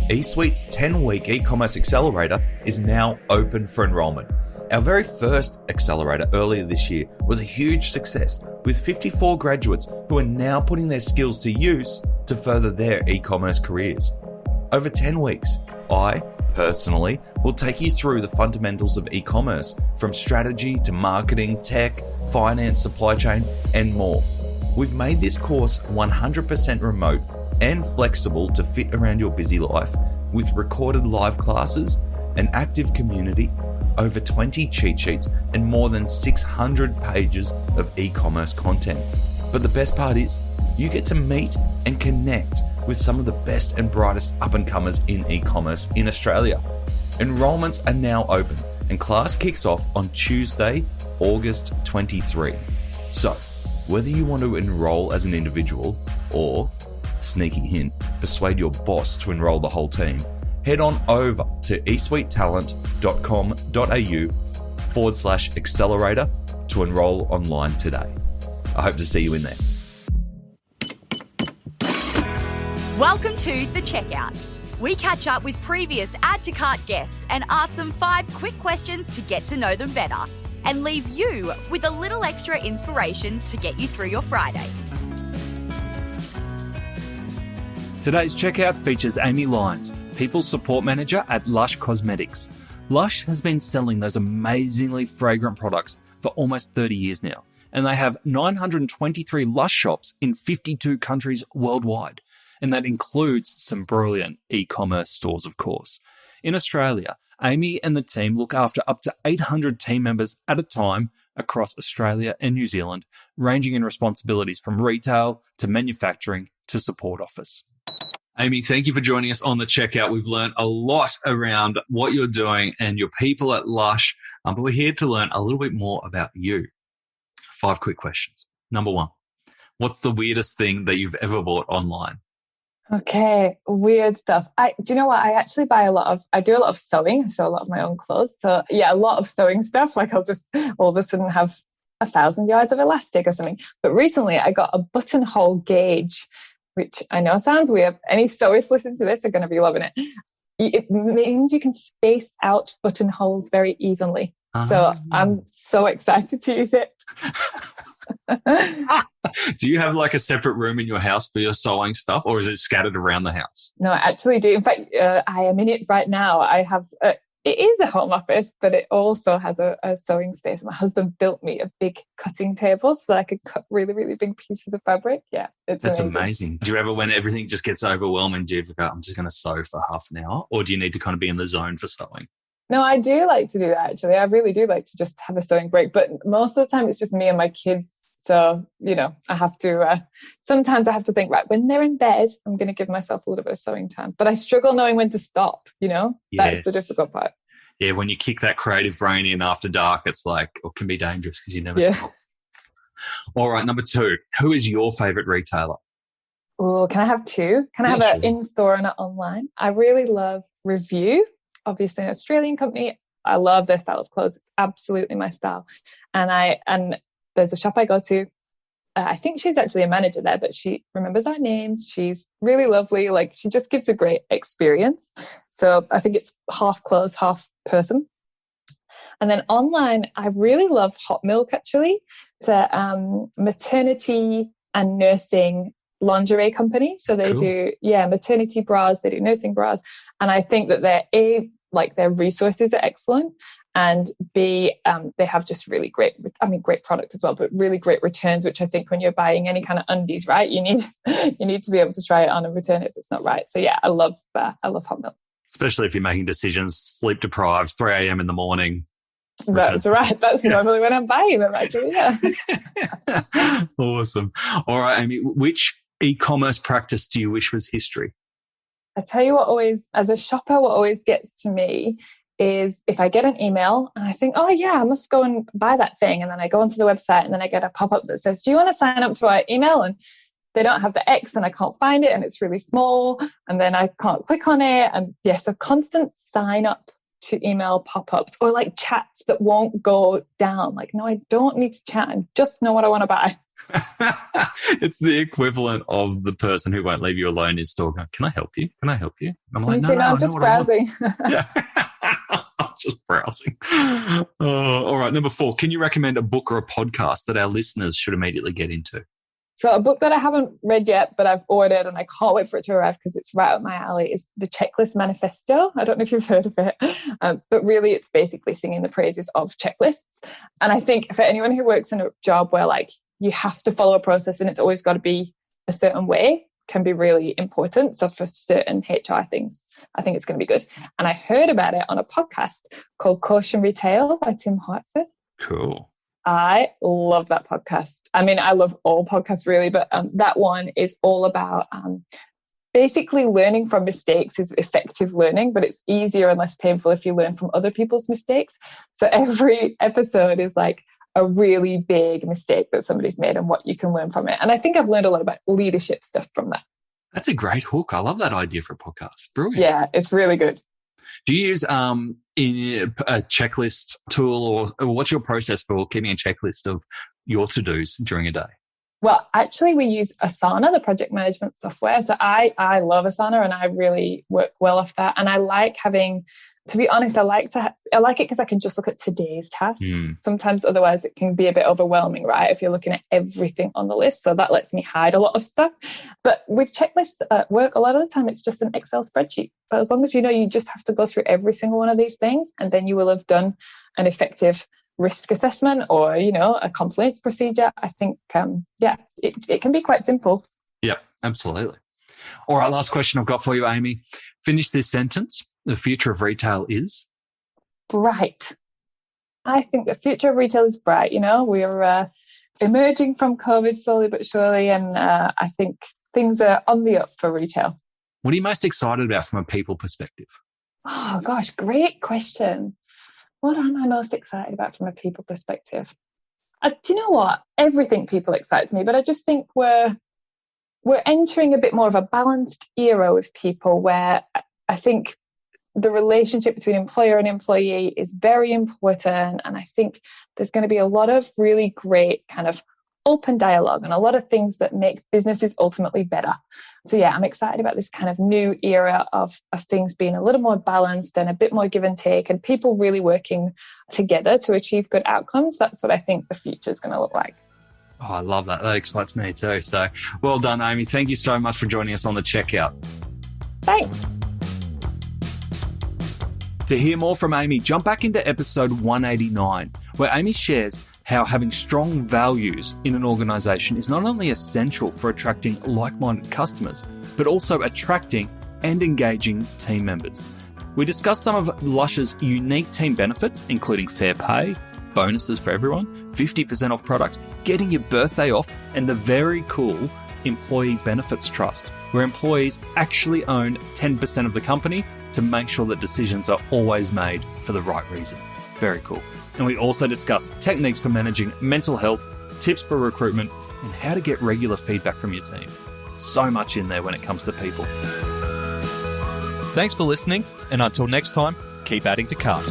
eSuite's 10-week e-commerce accelerator is now open for enrollment. Our very first accelerator earlier this year was a huge success, with 54 graduates who are now putting their skills to use to further their e-commerce careers. Over 10 weeks, I personally will take you through the fundamentals of e-commerce, from strategy to marketing, tech, finance, supply chain, and more. We've made this course 100% remote and flexible to fit around your busy life, with recorded live classes, an active community, over 20 cheat sheets, and more than 600 pages of e-commerce content. But the best part is, you get to meet and connect with some of the best and brightest up-and-comers in e-commerce in Australia. Enrollments are now open, and class kicks off on Tuesday, August 23. So, whether you want to enroll as an individual or, sneaky hint, persuade your boss to enroll the whole team, head on over to esuitetalent.com.au/accelerator to enroll online today. I hope to see you in there. Welcome to The Checkout. We catch up with previous Add to Cart guests and ask them 5 quick questions to get to know them better and leave you with a little extra inspiration to get you through your Friday. Today's checkout features Amy Lynes, People Support Manager at Lush Cosmetics. Lush has been selling those amazingly fragrant products for almost 30 years now, and they have 923 Lush shops in 52 countries worldwide. And that includes some brilliant e-commerce stores, of course. In Australia, Amy and the team look after up to 800 team members at a time across Australia and New Zealand, ranging in responsibilities from retail to manufacturing to support office. Amy, thank you for joining us on The Checkout. We've learned a lot around what you're doing and your people at Lush, but we're here to learn a little bit more about you. 5 quick questions. Number 1, what's the weirdest thing that you've ever bought online? Okay, weird stuff. Do you know what? I actually I do a lot of sewing. I sew a lot of my own clothes. So yeah, a lot of sewing stuff. Like I'll just all of a sudden have 1,000 yards of elastic or something. But recently I got a buttonhole gauge, which I know sounds weird. Any sewists listening to this are going to be loving it. It means you can space out buttonholes very evenly. So I'm so excited to use it. Do you have like a separate room in your house for your sewing stuff, or is it scattered around the house? No, I actually do. In fact, I am in it right now. I have, it is a home office, but it also has a sewing space. My husband built me a big cutting table so that I could cut really, really big pieces of fabric. Yeah, that's amazing. Do you ever, when everything just gets overwhelming, do you ever go, I'm just going to sew for half an hour? Or do you need to kind of be in the zone for sewing? No, I do like to do that, actually. I really do like to just have a sewing break. But most of the time, it's just me and my kids. So, I have to, sometimes I have to think, right, when they're in bed, I'm going to give myself a little bit of sewing time. But I struggle knowing when to stop, Yes. That's the difficult part. Yeah, when you kick that creative brain in after dark, it's like, it can be dangerous because you never stop. All right, number 2, who is your favourite retailer? Oh, can I have 2? Can I have an in-store and an online? I really love Review, obviously an Australian company. I love their style of clothes. It's absolutely my style. And there's a shop I go to. I think she's actually a manager there, but she remembers our names. She's really lovely. Like, she just gives a great experience. So I think it's half clothes, half person. And then online, I really love Hot Milk, actually. It's a maternity and nursing lingerie company. So they do, maternity bras, they do nursing bras. And I think that their resources are excellent. And B, they have just really great product as well, but really great returns, which I think when you're buying any kind of undies, right, you need to be able to try it on and return it if it's not right. So yeah, I love Hot Milk. Especially if you're making decisions, sleep deprived, 3 a.m. in the morning. That's right. That's normally when I'm buying them, actually, yeah. Awesome. All right, Amy, which e-commerce practice do you wish was history? I tell you what as a shopper, what always gets to me is if I get an email and I think, oh yeah, I must go and buy that thing. And then I go onto the website and then I get a pop-up that says, do you want to sign up to our email? And they don't have the X and I can't find it and it's really small and then I can't click on it. And so constant sign up to email pop-ups or like chats that won't go down. Like, no, I don't need to chat. I just know what I want to buy. It's the equivalent of the person who won't leave you alone in store going, can I help you? Can I help you? I'm like, no, I'm just browsing. Yeah. I'm just browsing. All right. Number 4, can you recommend a book or a podcast that our listeners should immediately get into? So a book that I haven't read yet, but I've ordered and I can't wait for it to arrive because it's right up my alley, is The Checklist Manifesto. I don't know if you've heard of it, but really it's basically singing the praises of checklists. And I think for anyone who works in a job where like you have to follow a process and it's always got to be a certain way, can be really important. So for certain HR things, I think it's going to be good. And I heard about it on a podcast called Caution Retail by Tim Hartford. Cool. I love that podcast. I mean, I love all podcasts really, but that one is all about basically learning from mistakes is effective learning, but it's easier and less painful if you learn from other people's mistakes. So every episode is like a really big mistake that somebody's made and what you can learn from it. And I think I've learned a lot about leadership stuff from that. That's a great hook. I love that idea for a podcast. Brilliant. Yeah, it's really good. Do you use in a checklist tool or what's your process for keeping a checklist of your to-dos during a day? Well, actually, we use Asana, the project management software. So I love Asana and I really work well off that. And I like having, to be honest, I like it because I can just look at today's tasks. Sometimes otherwise it can be a bit overwhelming, right? If you're looking at everything on the list. So that lets me hide a lot of stuff. But with checklists at work, a lot of the time it's just an Excel spreadsheet. But as long as you know you just have to go through every single one of these things, and then you will have done an effective risk assessment or, a complaints procedure. I think, it can be quite simple. Yeah, absolutely. All right, last question I've got for you, Amy. Finish this sentence. The future of retail is? Bright. I think the future of retail is bright. We're emerging from COVID slowly but surely, and I think things are on the up for retail. What are you most excited about from a people perspective? Oh, gosh, great question. What am I most excited about from a people perspective? Do you know what? Everything people excites me, but I just think we're entering a bit more of a balanced era with people where I think the relationship between employer and employee is very important. And I think there's going to be a lot of really great kind of open dialogue and a lot of things that make businesses ultimately better. So yeah, I'm excited about this kind of new era of things being a little more balanced and a bit more give and take and people really working together to achieve good outcomes. That's what I think the future is going to look like. Oh, I love that. That excites me too. So well done, Amy. Thank you so much for joining us on The Checkout. Thanks. To hear more from Amy, jump back into episode 189, where Amy shares how having strong values in an organisation is not only essential for attracting like-minded customers, but also attracting and engaging team members. We discuss some of Lush's unique team benefits, including fair pay, bonuses for everyone, 50% off products, getting your birthday off, and the very cool Employee Benefits Trust, where employees actually own 10% of the company to make sure that decisions are always made for the right reason. Very cool. And we also discuss techniques for managing mental health, tips for recruitment, and how to get regular feedback from your team. So much in there when it comes to people. Thanks for listening, and until next time, keep adding to cart.